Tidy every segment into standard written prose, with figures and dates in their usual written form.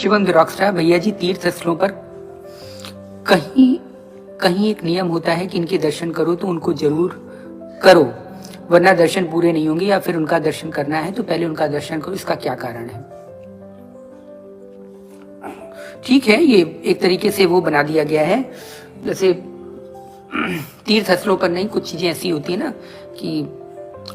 Shivam the Rockstar भैया जी, तीर्थ स्थलों पर कहीं कहीं एक नियम होता है कि इनके दर्शन करो तो उनको जरूर करो, वरना दर्शन पूरे नहीं होंगे, या फिर उनका दर्शन करना है तो पहले उनका दर्शन करो। इसका क्या कारण है? ठीक है, ये एक तरीके से वो बना दिया गया है, जैसे तीर्थ स्थलों पर नहीं, कुछ चीजें ऐसी होती है ना कि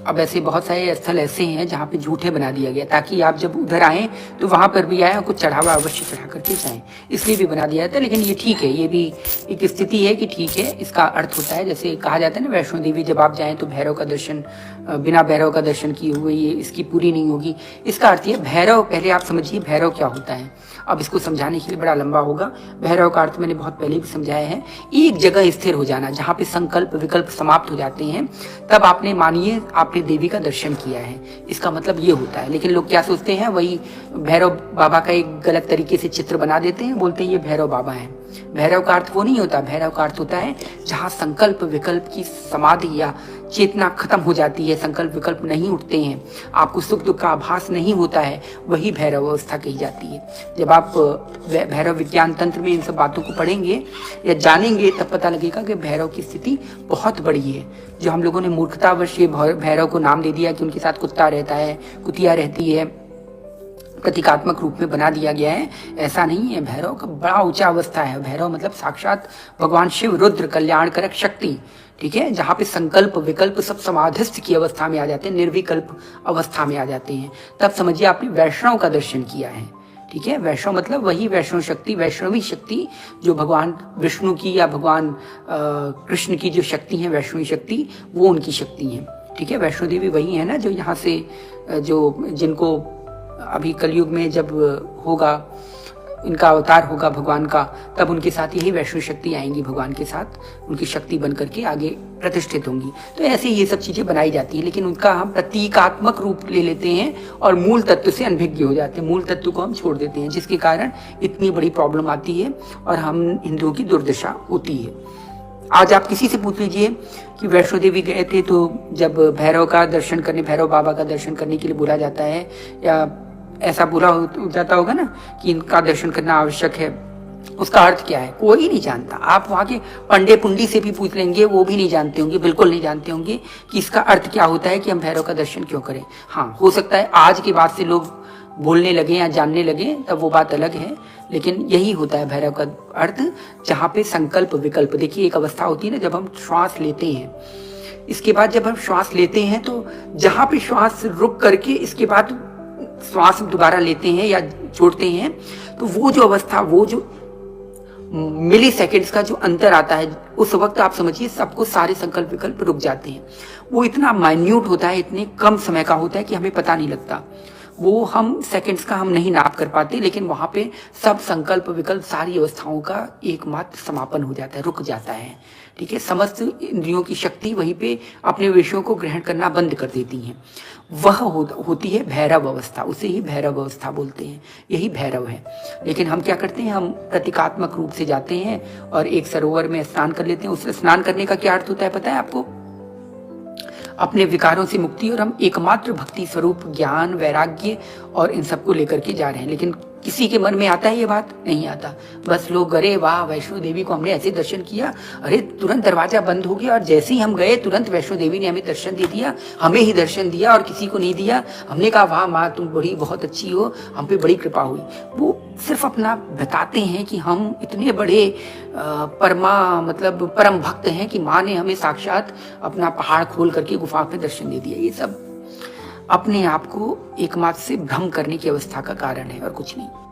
अब ऐसे बहुत सारे स्थल ऐसे हैं जहाँ पे झूठे बना दिया गया, ताकि आप जब उधर आए तो वहां पर भी आए, कुछ चढ़ावा अवश्य चढ़ा करके जाएं, इसलिए भी बना दिया जाता है। लेकिन ये ठीक है, ये भी एक स्थिति है कि ठीक है, इसका अर्थ होता है, जैसे कहा जाता है ना, वैष्णो देवी जब आप जाएं तो भैरव का दर्शन, बिना भैरव का दर्शन किए हुए ये इसकी पूरी नहीं होगी। इसका अर्थ ये भैरव, पहले आप समझिए भैरव क्या होता है। अब इसको समझाने के लिए बड़ा लंबा होगा। भैरव का अर्थ मैंने बहुत पहले भी समझाया है, एक जगह स्थिर हो जाना, जहाँ पे संकल्प विकल्प समाप्त हो जाते हैं, तब आपने मानिए आपने देवी का दर्शन किया है, इसका मतलब ये होता है। लेकिन लोग क्या सोचते हैं, वही भैरव बाबा का एक गलत तरीके से चित्र बना देते हैं, बोलते हैं ये भैरव बाबा है। भैरव का अर्थ वो नहीं होता। भैरव का अर्थ होता है जहाँ संकल्प विकल्प की समाधि या चेतना खत्म हो जाती है, संकल्प विकल्प नहीं उठते हैं, आपको सुख दुख का आभास नहीं होता है, वही भैरव अवस्था कही जाती है। जब आप भैरव विज्ञान तंत्र में इन सब बातों को पढ़ेंगे या जानेंगे, तब पता लगेगा कि भैरव की स्थिति बहुत बड़ी है। जो हम लोगों ने मूर्खतावश ये भैरव को नाम दे दिया कि उनके साथ कुत्ता रहता है, कुतिया रहती है, प्रतीकात्मक रूप में बना दिया गया है, ऐसा नहीं है। भैरव का बड़ा ऊंचा अवस्था है। भैरव मतलब साक्षात भगवान शिव, रुद्र, कल्याणकारक शक्ति, ठीक है, जहाँ पे संकल्प विकल्प सब समाधिस्थ की अवस्था में आ जाते हैं, निर्विकल्प अवस्था में आ जाते हैं, तब समझिए आपने वैष्णव का दर्शन किया है। ठीक है, वैष्णव मतलब वही वैष्णव शक्ति, वैष्णवी शक्ति जो भगवान विष्णु की या भगवान कृष्ण की जो शक्ति है, वैष्णवी शक्ति, वो उनकी शक्ति है। ठीक है, वैष्णो देवी वही है ना जो यहाँ से जो जिनको अभी कलयुग में जब होगा, इनका अवतार होगा भगवान का, तब उनके साथ यही वैष्णव शक्ति आएंगी, भगवान के साथ उनकी शक्ति बन करके आगे प्रतिष्ठित होंगी। तो ऐसे ये सब चीजें बनाई जाती है, लेकिन उनका हम प्रतीकात्मक रूप ले लेते हैं और मूल तत्व से अनभिज्ञ हो जाते हैं, मूल तत्व को हम छोड़ देते हैं, जिसके कारण इतनी बड़ी प्रॉब्लम आती है और हम हिंदुओं की दुर्दशा होती है। आज आप किसी से पूछ लीजिए कि वैष्णो देवी गए थे, तो जब भैरव का दर्शन करने, भैरव बाबा का दर्शन करने के लिए बोला जाता है, या ऐसा बोला हो जाता होगा ना कि इनका दर्शन करना आवश्यक है, उसका अर्थ क्या है कोई नहीं जानता। आप वहां के पंडे पुंडी से भी पूछ लेंगे, वो भी नहीं जानते होंगे, बिल्कुल नहीं जानते होंगे कि इसका अर्थ क्या होता है कि हम भैरव का दर्शन क्यों करें। हाँ, हो सकता है आज के बाद से लोग बोलने लगे या जानने लगे, तब वो बात अलग है, लेकिन यही होता है भैरव का अर्थ, जहाँ पे संकल्प विकल्प। देखिए, एक अवस्था होती है ना जब हम श्वास लेते हैं, इसके बाद जब हम श्वास लेते हैं तो जहाँ पे श्वास रुक करके इसके बाद श्वास दोबारा लेते हैं या छोड़ते हैं, तो वो जो अवस्था, वो जो मिली सेकेंड्स का जो अंतर आता है, उस वक्त आप समझिए सबको सारे संकल्प विकल्प रुक जाते हैं। वो इतना माइन्यूट होता है, इतने कम समय का होता है कि हमें पता नहीं लगता, वो हम सेकंड्स का हम नहीं नाप कर पाते, लेकिन वहां पे सब संकल्प विकल्प सारी अवस्थाओं का एकमात्र समापन हो जाता है, रुक जाता है। ठीक है, समस्त इंद्रियों की शक्ति वहीं पे अपने विषयों को ग्रहण करना बंद कर देती हैं। वह होती है भैरव अवस्था, उसे ही भैरव अवस्था बोलते हैं, यही भैरव है। लेकिन हम क्या करते हैं, हम प्रतीकात्मक रूप से जाते हैं और एक सरोवर में स्नान कर लेते हैं। उस स्नान करने का क्या अर्थ होता है पता है आपको? अपने विकारों से मुक्ति, और हम एकमात्र भक्ति स्वरूप ज्ञान वैराग्य और इन सबको लेकर के जा रहे हैं। लेकिन किसी के मन में आता है ये बात? नहीं आता। बस लोग, अरे वाह वैष्णो देवी को हमने ऐसे दर्शन किया, अरे तुरंत दरवाजा बंद हो गया और जैसे ही हम गए तुरंत वैष्णो देवी ने हमें दर्शन दे दिया, हमें ही दर्शन दिया और किसी को नहीं दिया। हमने कहा वाह माँ तुम बड़ी बहुत अच्छी हो, हम पे बड़ी कृपा हुई। वो सिर्फ अपना बताते हैं कि हम इतने बड़े मतलब परम भक्त हैं कि माँ ने हमें साक्षात अपना पहाड़ खोल करके गुफा पे दर्शन दे दिया। ये सब अपने आप को एकमात्र से भ्रम करने की अवस्था का कारण है और कुछ नहीं।